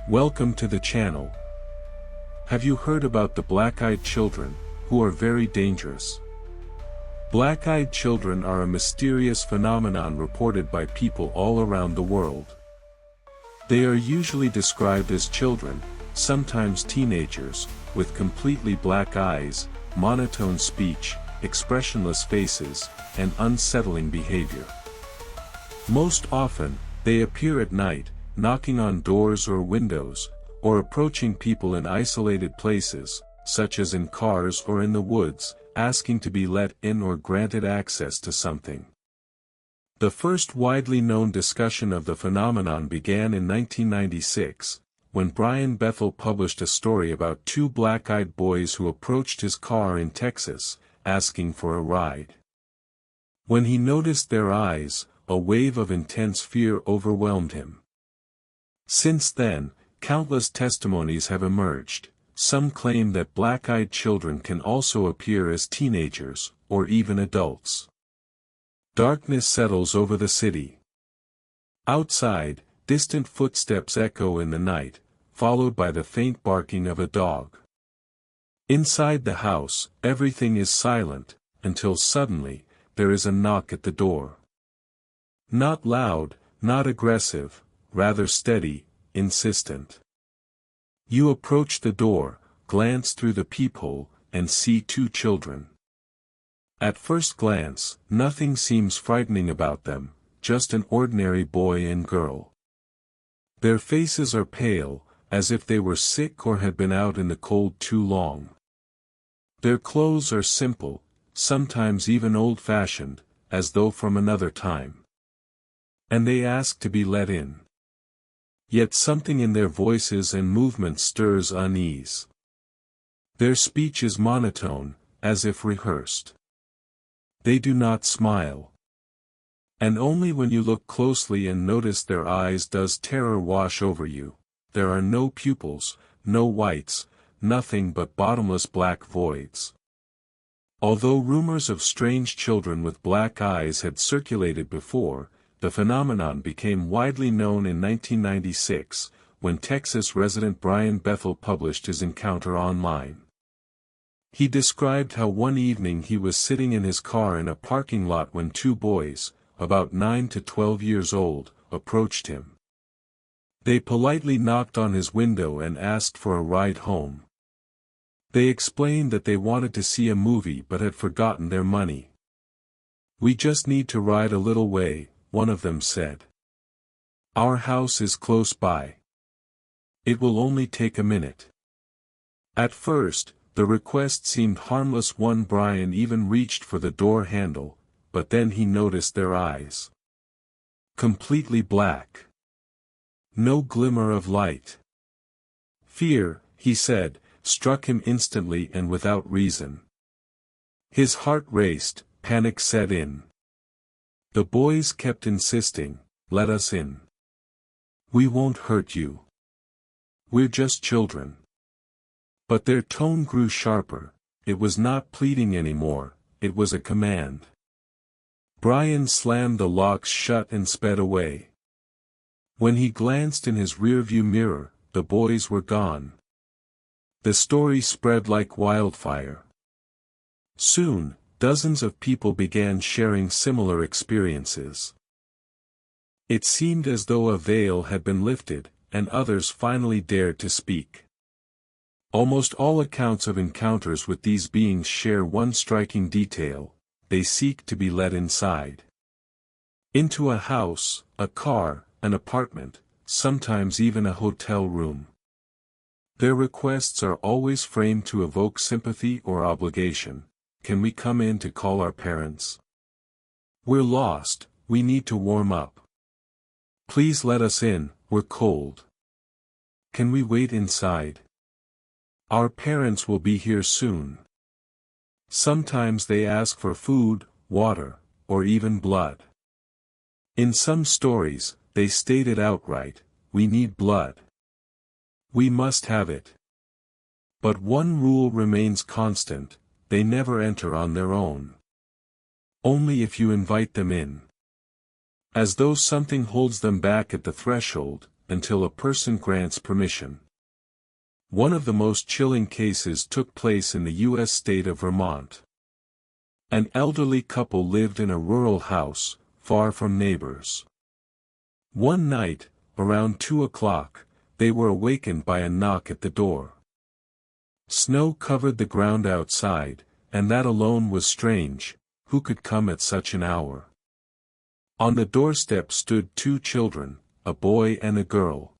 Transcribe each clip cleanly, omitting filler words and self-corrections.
Welcome to the channel. Have you heard about the black-eyed children, who are very dangerous? Black-eyed children are a mysterious phenomenon reported by people all around the world. They are usually described as children, sometimes teenagers, with completely black eyes, monotone speech, expressionless faces, and unsettling behavior. Most often, they appear at night, knocking on doors or windows, or approaching people in isolated places, such as in cars or in the woods, asking to be let in or granted access to something. The first widely known discussion of the phenomenon began in 1996, when Brian Bethel published a story about two black-eyed boys who approached his car in Texas, asking for a ride. When he noticed their eyes, a wave of intense fear overwhelmed him. Since then, countless testimonies have emerged. Some claim that black-eyed children can also appear as teenagers, or even adults. Darkness settles over the city. Outside, distant footsteps echo in the night, followed by the faint barking of a dog. Inside the house, everything is silent, until suddenly, there is a knock at the door. Not loud, not aggressive, rather steady, insistent. You approach the door, glance through the peephole, and see two children. At first glance, nothing seems frightening about them, just an ordinary boy and girl. Their faces are pale, as if they were sick or had been out in the cold too long. Their clothes are simple, sometimes even old-fashioned, as though from another time. And they ask to be let in. Yet something in their voices and movements stirs unease. Their speech is monotone, as if rehearsed. They do not smile. And only when you look closely and notice their eyes does terror wash over you. There are no pupils, no whites, nothing but bottomless black voids. Although rumors of strange children with black eyes had circulated before, the phenomenon became widely known in 1996, when Texas resident Brian Bethel published his encounter online. He described how one evening he was sitting in his car in a parking lot when two boys, about 9 to 12 years old, approached him. They politely knocked on his window and asked for a ride home. They explained that they wanted to see a movie but had forgotten their money. "We just need to ride a little way," one of them said. "Our house is close by. It will only take a minute." At first, the request seemed harmless. One Brian even reached for the door handle, but then he noticed their eyes. Completely black. No glimmer of light. Fear, he said, struck him instantly and without reason. His heart raced, panic set in. The boys kept insisting, "Let us in. We won't hurt you. We're just children." But their tone grew sharper. It was not pleading anymore, it was a command. Brian slammed the locks shut and sped away. When he glanced in his rearview mirror, the boys were gone. The story spread like wildfire. Soon, dozens of people began sharing similar experiences. It seemed as though a veil had been lifted, and others finally dared to speak. Almost all accounts of encounters with these beings share one striking detail: they seek to be let inside. Into a house, a car, an apartment, sometimes even a hotel room. Their requests are always framed to evoke sympathy or obligation. "Can we come in to call our parents? We're lost, we need to warm up. Please let us in, we're cold. Can we wait inside? Our parents will be here soon." Sometimes they ask for food, water, or even blood. In some stories, they state it outright: "We need blood. We must have it." But one rule remains constant: they never enter on their own. Only if you invite them in. As though something holds them back at the threshold, until a person grants permission. One of the most chilling cases took place in the U.S. state of Vermont. An elderly couple lived in a rural house, far from neighbors. One night, around 2 o'clock, they were awakened by a knock at the door. Snow covered the ground outside, and that alone was strange. Who could come at such an hour? On the doorstep stood 2 children, a boy and a girl.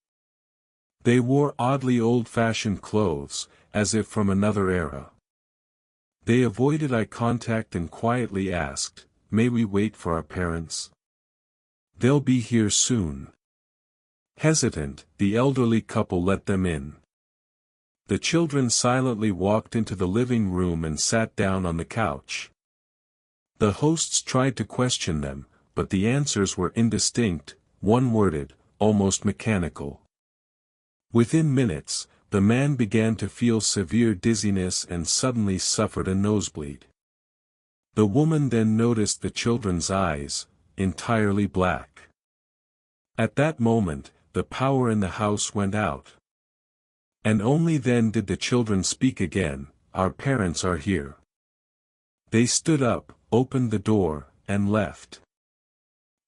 They wore oddly old-fashioned clothes, as if from another era. They avoided eye contact and quietly asked, "May we wait for our parents? They'll be here soon." Hesitant, the elderly couple let them in. The children silently walked into the living room and sat down on the couch. The hosts tried to question them, but the answers were indistinct, one-worded, almost mechanical. Within minutes, the man began to feel severe dizziness and suddenly suffered a nosebleed. The woman then noticed the children's eyes, entirely black. At that moment, the power in the house went out. And only then did the children speak again, "Our parents are here." They stood up, opened the door, and left.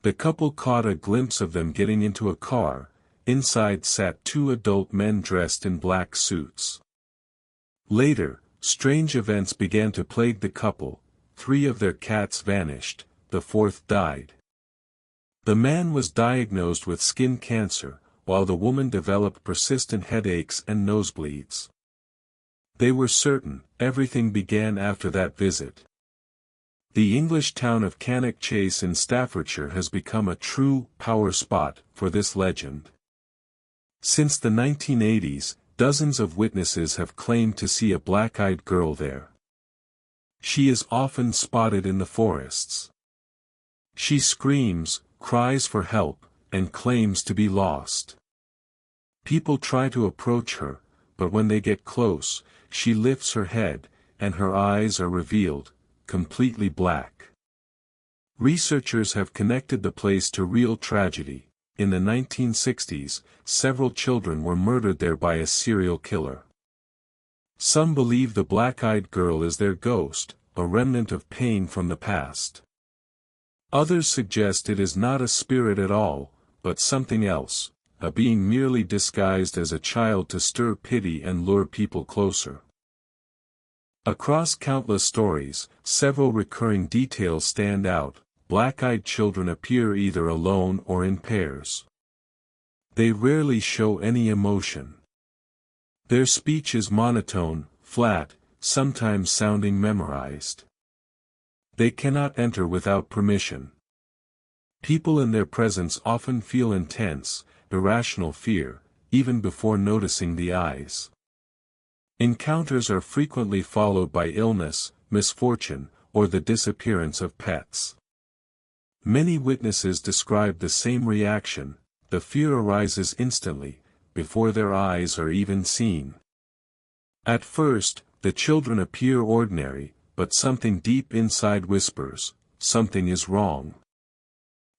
The couple caught a glimpse of them getting into a car. Inside sat 2 adult men dressed in black suits. Later, strange events began to plague the couple. 3 of their cats vanished, the 4th died. The man was diagnosed with skin cancer, while the woman developed persistent headaches and nosebleeds. They were certain everything began after that visit. The English town of Cannock Chase in Staffordshire has become a true power spot for this legend. Since the 1980s, dozens of witnesses have claimed to see a black-eyed girl there. She is often spotted in the forests. She screams, cries for help, and claims to be lost. People try to approach her, but when they get close, she lifts her head, and her eyes are revealed, completely black. Researchers have connected the place to real tragedy. In the 1960s, several children were murdered there by a serial killer. Some believe the black-eyed girl is their ghost, a remnant of pain from the past. Others suggest it is not a spirit at all, but something else, a being merely disguised as a child to stir pity and lure people closer. Across countless stories, several recurring details stand out. Black-eyed children appear either alone or in pairs. They rarely show any emotion. Their speech is monotone, flat, sometimes sounding memorized. They cannot enter without permission. People in their presence often feel intense, irrational fear, even before noticing the eyes. Encounters are frequently followed by illness, misfortune, or the disappearance of pets. Many witnesses describe the same reaction. The fear arises instantly, before their eyes are even seen. At first, the children appear ordinary, but something deep inside whispers, something is wrong.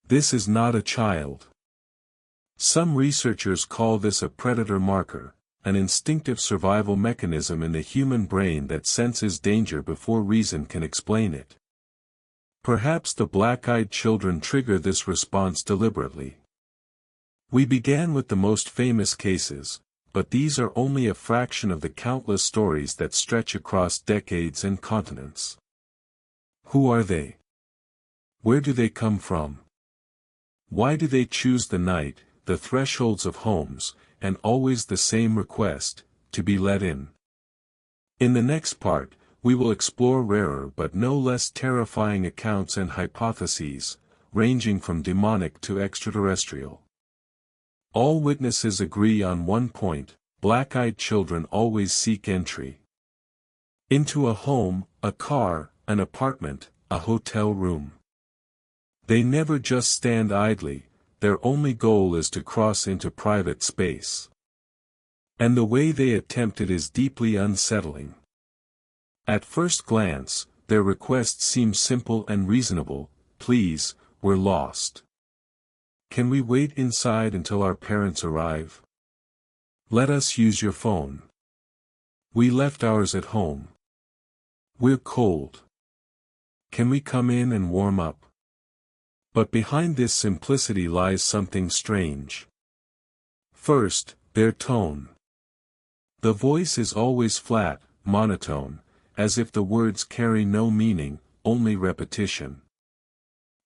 This is not a child. Some researchers call this a predator marker, an instinctive survival mechanism in the human brain that senses danger before reason can explain it. Perhaps the black-eyed children trigger this response deliberately. We began with the most famous cases, but these are only a fraction of the countless stories that stretch across decades and continents. Who are they? Where do they come from? Why do they choose the night, the thresholds of homes, and always the same request, to be let in? In the next part, we will explore rarer but no less terrifying accounts and hypotheses, ranging from demonic to extraterrestrial. All witnesses agree on one point: black-eyed children always seek entry into a home, a car, an apartment, a hotel room. They never just stand idly, their only goal is to cross into private space. And the way they attempt it is deeply unsettling. At first glance, their request seems simple and reasonable: "Please, we're lost. Can we wait inside until our parents arrive? Let us use your phone. We left ours at home. We're cold. Can we come in and warm up? But behind this simplicity lies something strange. First, their tone. The voice is always flat, monotone, as if the words carry no meaning, only repetition.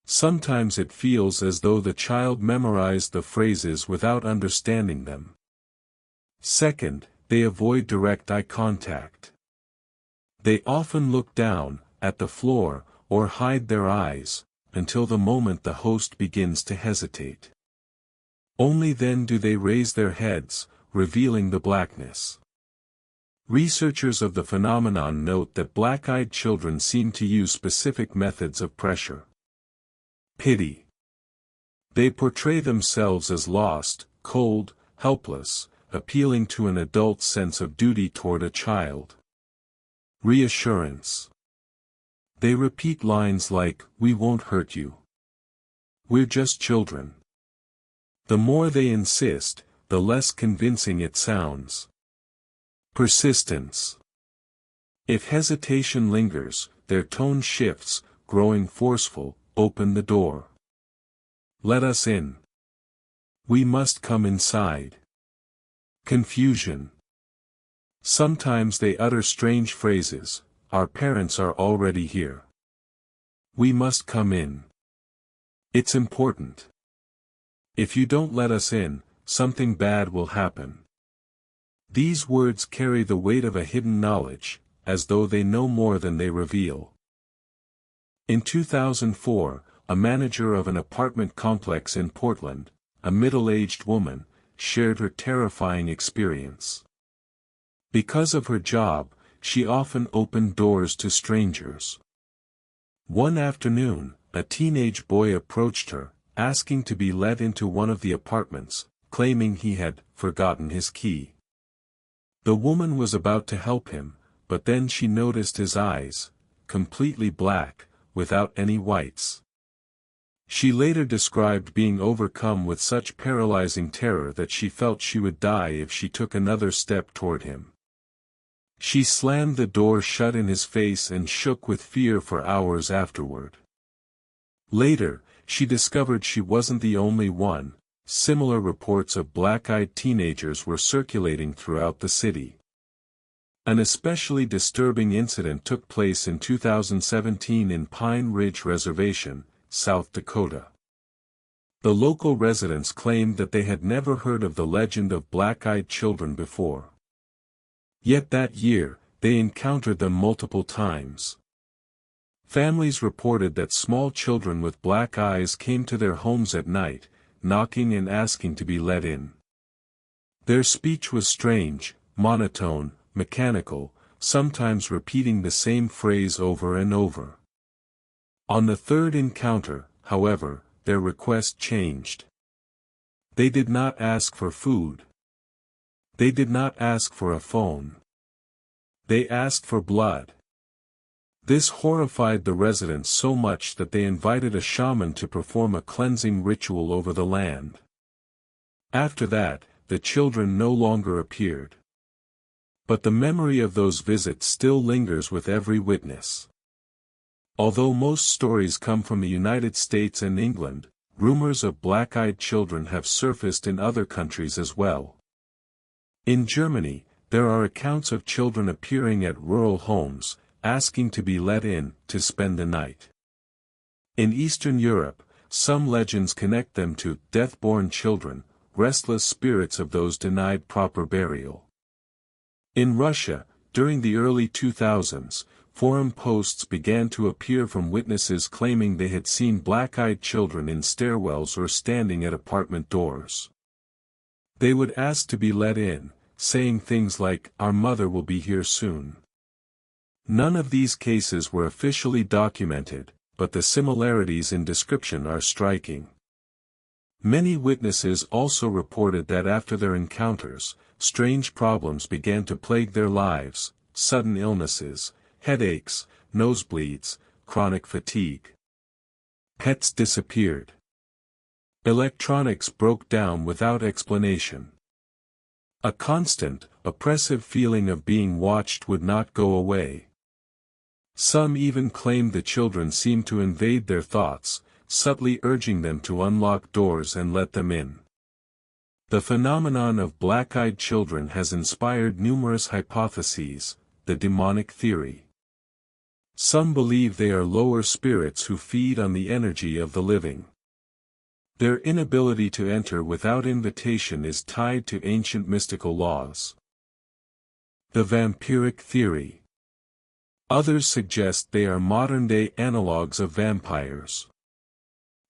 Sometimes it feels as though the child memorized the phrases without understanding them. Second, they avoid direct eye contact. They often look down, at the floor, or hide their eyes, until the moment the host begins to hesitate. Only then do they raise their heads, revealing the blackness. Researchers of the phenomenon note that black-eyed children seem to use specific methods of pressure. Pity. They portray themselves as lost, cold, helpless, appealing to an adult's sense of duty toward a child. Reassurance. They repeat lines like, "We won't hurt you. We're just children." The more they insist, the less convincing it sounds. Persistence. If hesitation lingers, their tone shifts, growing forceful. "Open the door. Let us in. We must come inside." Confusion. Sometimes they utter strange phrases, "Our parents are already here. We must come in. It's important. If you don't let us in, something bad will happen." These words carry the weight of a hidden knowledge, as though they know more than they reveal. In 2004, a manager of an apartment complex in Portland, a middle-aged woman, shared her terrifying experience. Because of her job, she often opened doors to strangers. One afternoon, a teenage boy approached her, asking to be let into one of the apartments, claiming he had forgotten his key. The woman was about to help him, but then she noticed his eyes, completely black, without any whites. She later described being overcome with such paralyzing terror that she felt she would die if she took another step toward him. She slammed the door shut in his face and shook with fear for hours afterward. Later, she discovered she wasn't the only one. Similar reports of black-eyed teenagers were circulating throughout the city. An especially disturbing incident took place in 2017 in Pine Ridge Reservation, South Dakota. The local residents claimed that they had never heard of the legend of black-eyed children before. Yet that year, they encountered them multiple times. Families reported that small children with black eyes came to their homes at night, knocking and asking to be let in. Their speech was strange, monotone, mechanical, sometimes repeating the same phrase over and over. On the third encounter, however, their request changed. They did not ask for food. They did not ask for a phone. They asked for blood. This horrified the residents so much that they invited a shaman to perform a cleansing ritual over the land. After that, the children no longer appeared. But the memory of those visits still lingers with every witness. Although most stories come from the United States and England, rumors of black-eyed children have surfaced in other countries as well. In Germany, there are accounts of children appearing at rural homes, asking to be let in, to spend the night. In Eastern Europe, some legends connect them to death-born children, restless spirits of those denied proper burial. In Russia, during the early 2000s, forum posts began to appear from witnesses claiming they had seen black-eyed children in stairwells or standing at apartment doors. They would ask to be let in, saying things like, "Our mother will be here soon." None of these cases were officially documented, but the similarities in description are striking. Many witnesses also reported that after their encounters, strange problems began to plague their lives: sudden illnesses, headaches, nosebleeds, chronic fatigue. Pets disappeared. Electronics broke down without explanation. A constant, oppressive feeling of being watched would not go away. Some even claimed the children seemed to invade their thoughts, subtly urging them to unlock doors and let them in. The phenomenon of black-eyed children has inspired numerous hypotheses, the demonic theory. Some believe they are lower spirits who feed on the energy of the living. Their inability to enter without invitation is tied to ancient mystical laws. The vampiric theory. Others suggest they are modern-day analogues of vampires.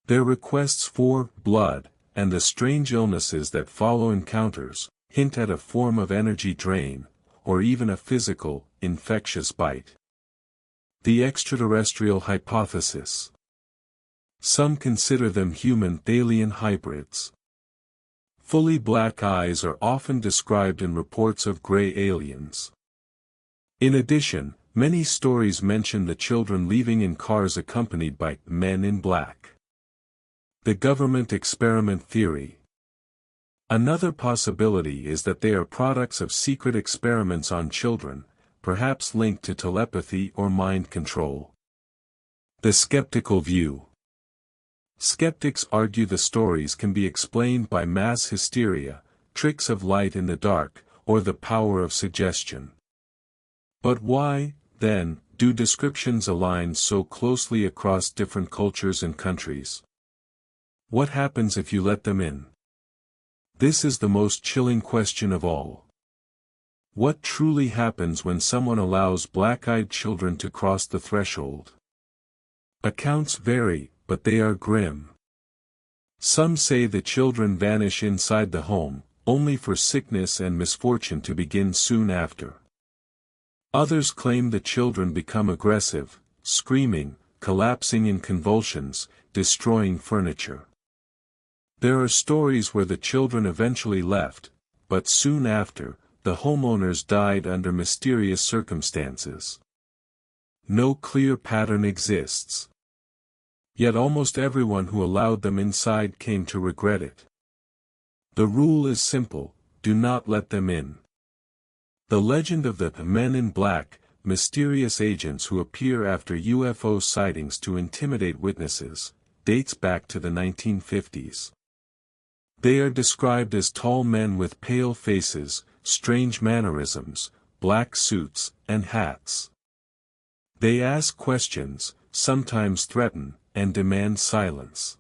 Their requests for blood, and the strange illnesses that follow encounters, hint at a form of energy drain, or even a physical, infectious bite. The extraterrestrial hypothesis. Some consider them human-alien hybrids. Fully black eyes are often described in reports of gray aliens. In addition, many stories mention the children leaving in cars accompanied by men in black. The government experiment theory. Another possibility is that they are products of secret experiments on children, perhaps linked to telepathy or mind control. The skeptical view. Skeptics argue the stories can be explained by mass hysteria, tricks of light in the dark, or the power of suggestion. But why, then, do descriptions align so closely across different cultures and countries? What happens if you let them in? This is the most chilling question of all. What truly happens when someone allows black-eyed children to cross the threshold? Accounts vary, but they are grim. Some say the children vanish inside the home, only for sickness and misfortune to begin soon after. Others claim the children become aggressive, screaming, collapsing in convulsions, destroying furniture. There are stories where the children eventually left, but soon after, the homeowners died under mysterious circumstances. No clear pattern exists. Yet almost everyone who allowed them inside came to regret it. The rule is simple: do not let them in. The legend of the Men in Black, mysterious agents who appear after UFO sightings to intimidate witnesses, dates back to the 1950s. They are described as tall men with pale faces, strange mannerisms, black suits, and hats. They ask questions, sometimes threaten, and demand silence.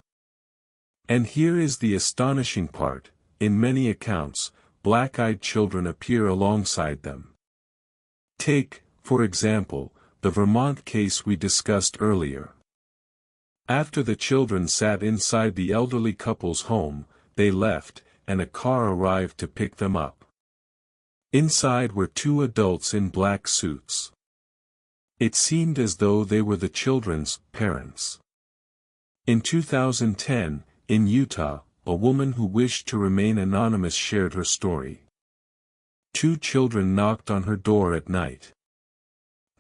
And here is the astonishing part: in many accounts, black-eyed children appear alongside them. Take, for example, the Vermont case we discussed earlier. After the children sat inside the elderly couple's home, they left, and a car arrived to pick them up. Inside were two adults in black suits. It seemed as though they were the children's parents. In 2010, in Utah, a woman who wished to remain anonymous shared her story. Two children knocked on her door at night.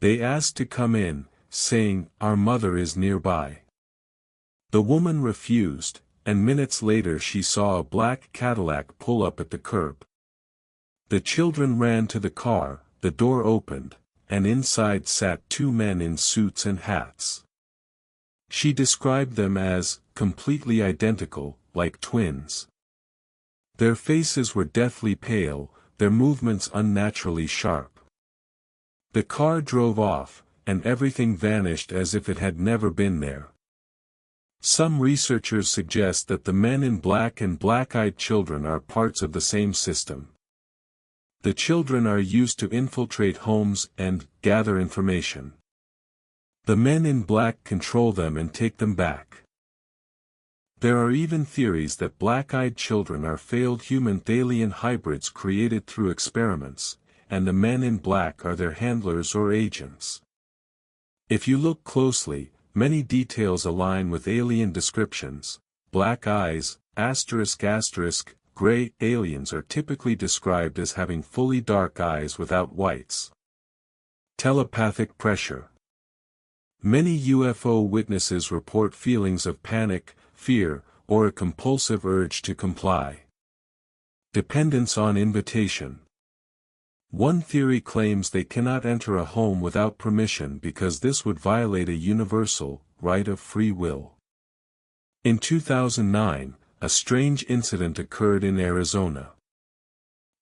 They asked to come in, saying, "Our mother is nearby." The woman refused, and minutes later she saw a black Cadillac pull up at the curb. The children ran to the car, the door opened, and inside sat two men in suits and hats. She described them as completely identical, like twins. Their faces were deathly pale, their movements unnaturally sharp. The car drove off, and everything vanished as if it had never been there. Some researchers suggest that the men in black and black-eyed children are parts of the same system. The children are used to infiltrate homes and gather information. The men in black control them and take them back. There are even theories that black-eyed children are failed human-alien hybrids created through experiments, and the men in black are their handlers or agents. If you look closely, many details align with alien descriptions. Black eyes, ***, gray aliens are typically described as having fully dark eyes without whites. Telepathic pressure. Many UFO witnesses report feelings of panic, fear, or a compulsive urge to comply. Dependence on invitation. One theory claims they cannot enter a home without permission because this would violate a universal right of free will. In 2009, a strange incident occurred in Arizona.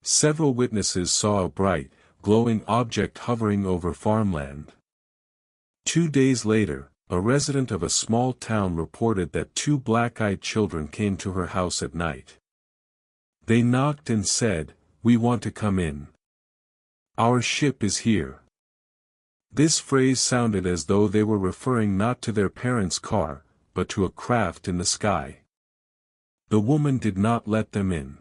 Several witnesses saw a bright, glowing object hovering over farmland. 2 days later, a resident of a small town reported that 2 black-eyed children came to her house at night. They knocked and said, "We want to come in. Our ship is here." This phrase sounded as though they were referring not to their parents' car, but to a craft in the sky. The woman did not let them in.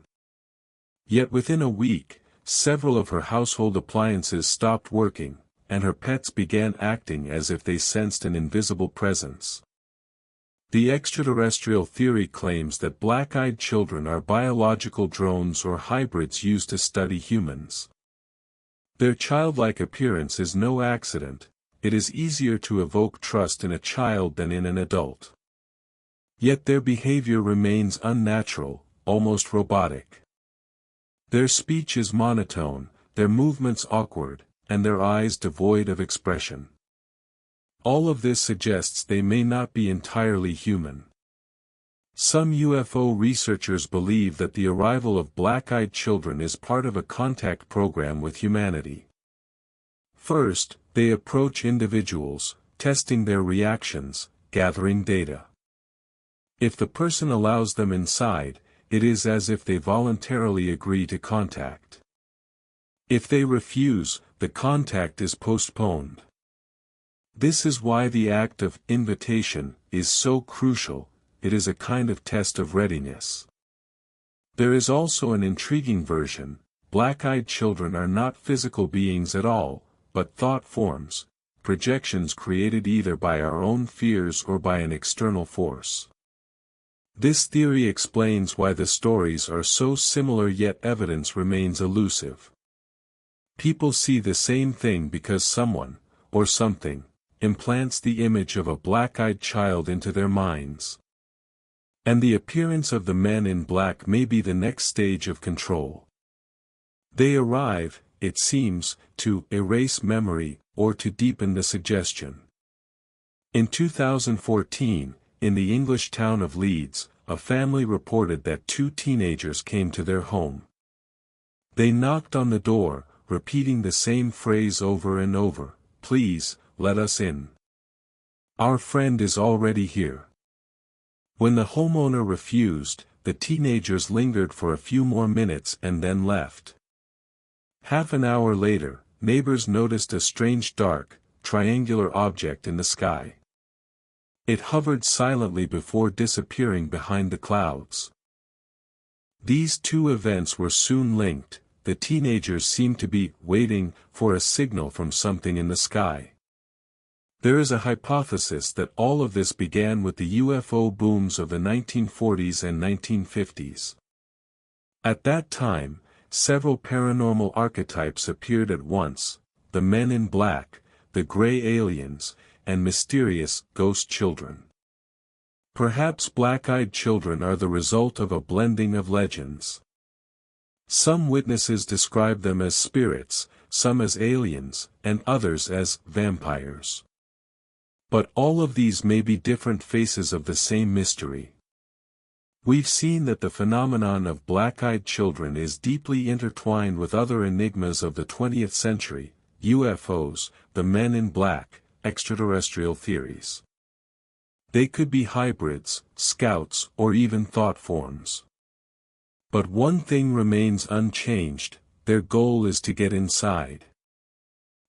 Yet within a week, several of her household appliances stopped working, and her pets began acting as if they sensed an invisible presence. The extraterrestrial theory claims that black-eyed children are biological drones or hybrids used to study humans. Their childlike appearance is no accident. It is easier to evoke trust in a child than in an adult. Yet their behavior remains unnatural, almost robotic. Their speech is monotone, their movements awkward, and their eyes devoid of expression. All of this suggests they may not be entirely human. Some UFO researchers believe that the arrival of black-eyed children is part of a contact program with humanity. First, they approach individuals, testing their reactions, gathering data. If the person allows them inside, it is as if they voluntarily agree to contact. If they refuse, the contact is postponed. This is why the act of invitation is so crucial. It is a kind of test of readiness. There is also an intriguing version. Black-eyed children are not physical beings at all, but thought forms, projections created either by our own fears or by an external force. This theory explains why the stories are so similar yet evidence remains elusive. People see the same thing because someone, or something, implants the image of a black-eyed child into their minds. And the appearance of the men in black may be the next stage of control. They arrive, it seems, to erase memory, or to deepen the suggestion. In 2014, in the English town of Leeds, a family reported that 2 teenagers came to their home. They knocked on the door, repeating the same phrase over and over, "Please, let us in. Our friend is already here." When the homeowner refused, the teenagers lingered for a few more minutes and then left. Half an hour later, neighbors noticed a strange dark, triangular object in the sky. It hovered silently before disappearing behind the clouds. These 2 events were soon linked. The teenagers seemed to be waiting for a signal from something in the sky. There is a hypothesis that all of this began with the UFO booms of the 1940s and 1950s. At that time, several paranormal archetypes appeared at once: the men in black, the gray aliens, and mysterious ghost children. Perhaps black-eyed children are the result of a blending of legends. Some witnesses describe them as spirits, some as aliens, and others as vampires. But all of these may be different faces of the same mystery. We've seen that the phenomenon of black-eyed children is deeply intertwined with other enigmas of the 20th century: UFOs, the men in black, extraterrestrial theories. They could be hybrids, scouts, or even thought forms. But one thing remains unchanged: their goal is to get inside.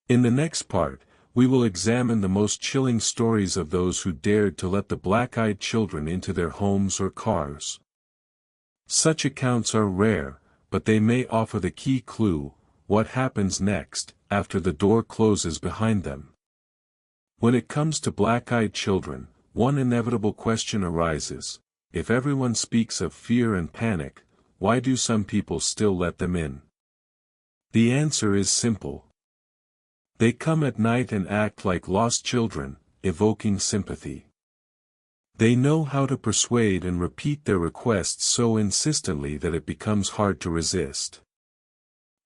In the next part, we will examine the most chilling stories of those who dared to let the black-eyed children into their homes or cars. Such accounts are rare, but they may offer the key clue: what happens next, after the door closes behind them. When it comes to black-eyed children, one inevitable question arises: if everyone speaks of fear and panic, why do some people still let them in? The answer is simple. They come at night and act like lost children, evoking sympathy. They know how to persuade and repeat their requests so insistently that it becomes hard to resist.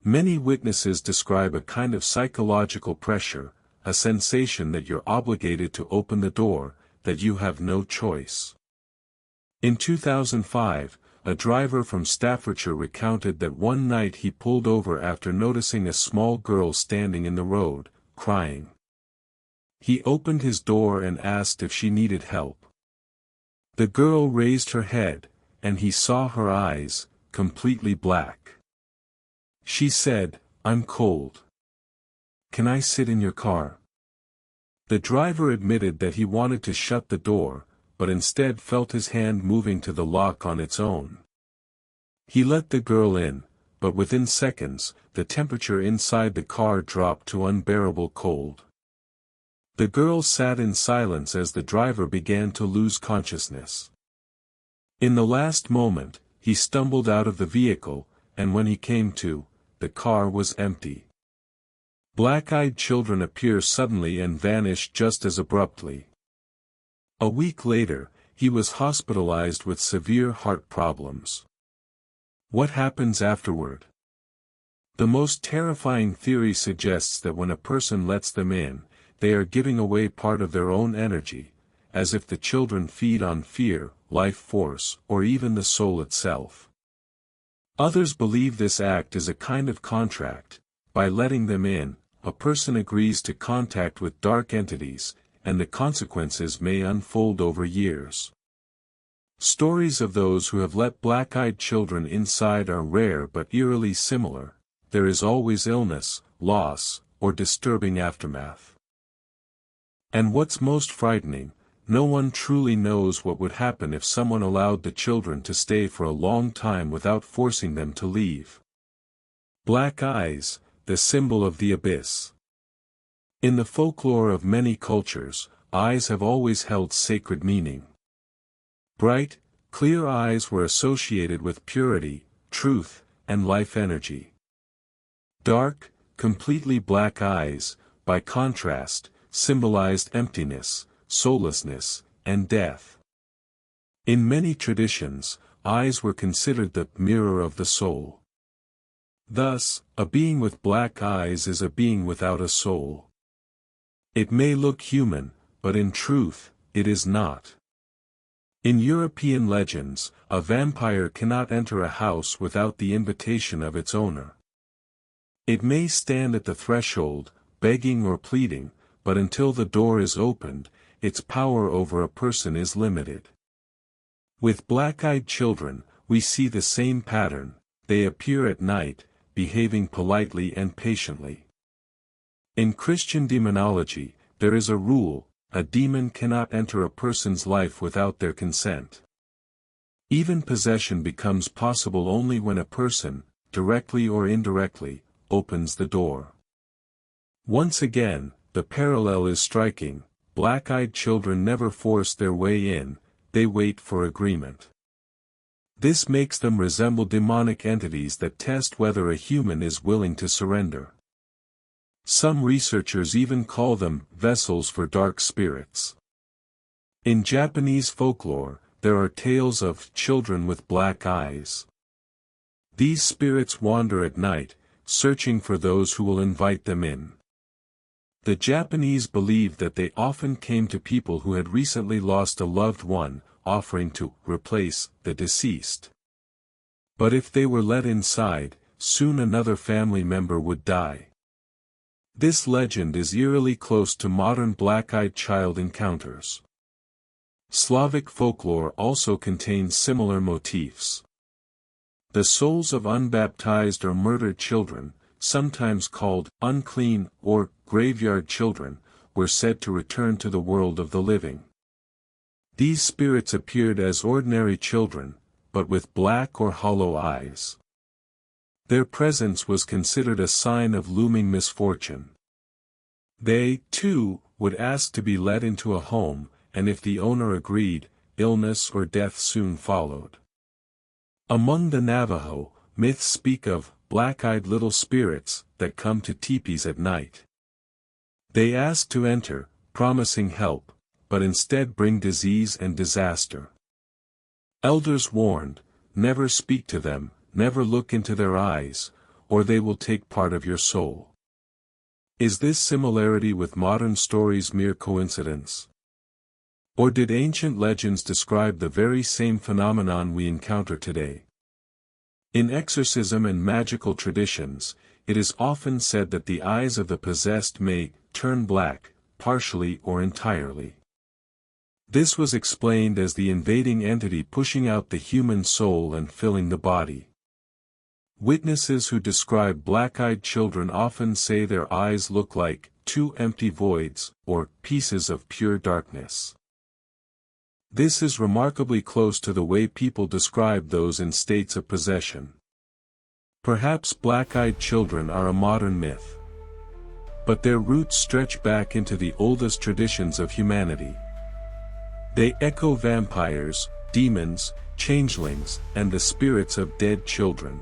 Many witnesses describe a kind of psychological pressure, a sensation that you're obligated to open the door, that you have no choice. In 2005, a driver from Staffordshire recounted that one night he pulled over after noticing a small girl standing in the road, crying. He opened his door and asked if she needed help. The girl raised her head, and he saw her eyes, completely black. She said, "I'm cold. Can I sit in your car?" The driver admitted that he wanted to shut the door, but instead felt his hand moving to the lock on its own. He let the girl in, but within seconds, the temperature inside the car dropped to unbearable cold. The girl sat in silence as the driver began to lose consciousness. In the last moment, he stumbled out of the vehicle, and when he came to, the car was empty. Black-eyed children appear suddenly and vanish just as abruptly. A week later, he was hospitalized with severe heart problems. What happens afterward? The most terrifying theory suggests that when a person lets them in, they are giving away part of their own energy, as if the children feed on fear, life force, or even the soul itself. Others believe this act is a kind of contract. By letting them in, a person agrees to contact with dark entities, and the consequences may unfold over years. Stories of those who have let black-eyed children inside are rare but eerily similar. There is always illness, loss, or disturbing aftermath. And what's most frightening, no one truly knows what would happen if someone allowed the children to stay for a long time without forcing them to leave. Black eyes, the symbol of the abyss. In the folklore of many cultures, eyes have always held sacred meaning. Bright, clear eyes were associated with purity, truth, and life energy. Dark, completely black eyes, by contrast, symbolized emptiness, soullessness, and death. In many traditions, eyes were considered the mirror of the soul. Thus, a being with black eyes is a being without a soul. It may look human, but in truth, it is not. In European legends, a vampire cannot enter a house without the invitation of its owner. It may stand at the threshold, begging or pleading, but until the door is opened, its power over a person is limited. With black-eyed children, we see the same pattern. They appear at night, behaving politely and patiently. In Christian demonology, there is a rule: a demon cannot enter a person's life without their consent. Even possession becomes possible only when a person, directly or indirectly, opens the door. Once again, the parallel is striking. Black-eyed children never force their way in, they wait for agreement. This makes them resemble demonic entities that test whether a human is willing to surrender. Some researchers even call them vessels for dark spirits. In Japanese folklore, there are tales of children with black eyes. These spirits wander at night, searching for those who will invite them in. The Japanese believed that they often came to people who had recently lost a loved one, offering to replace the deceased. But if they were let inside, soon another family member would die. This legend is eerily close to modern black-eyed child encounters. Slavic folklore also contains similar motifs. The souls of unbaptized or murdered children, sometimes called unclean or graveyard children, were said to return to the world of the living. These spirits appeared as ordinary children, but with black or hollow eyes. Their presence was considered a sign of looming misfortune. They, too, would ask to be let into a home, and if the owner agreed, illness or death soon followed. Among the Navajo, myths speak of black-eyed little spirits that come to teepees at night. They ask to enter, promising help, but instead bring disease and disaster. Elders warned, never speak to them, never look into their eyes, or they will take part of your soul. Is this similarity with modern stories mere coincidence? Or did ancient legends describe the very same phenomenon we encounter today? In exorcism and magical traditions, it is often said that the eyes of the possessed may turn black, partially or entirely. This was explained as the invading entity pushing out the human soul and filling the body. Witnesses who describe black-eyed children often say their eyes look like two empty voids, or pieces of pure darkness. This is remarkably close to the way people describe those in states of possession. Perhaps black-eyed children are a modern myth. But their roots stretch back into the oldest traditions of humanity. They echo vampires, demons, changelings, and the spirits of dead children.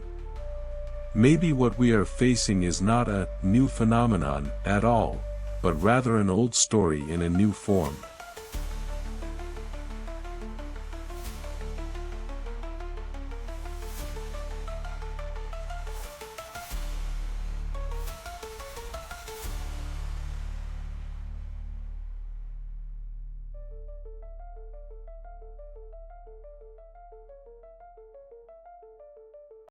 Maybe what we are facing is not a new phenomenon at all, but rather an old story in a new form.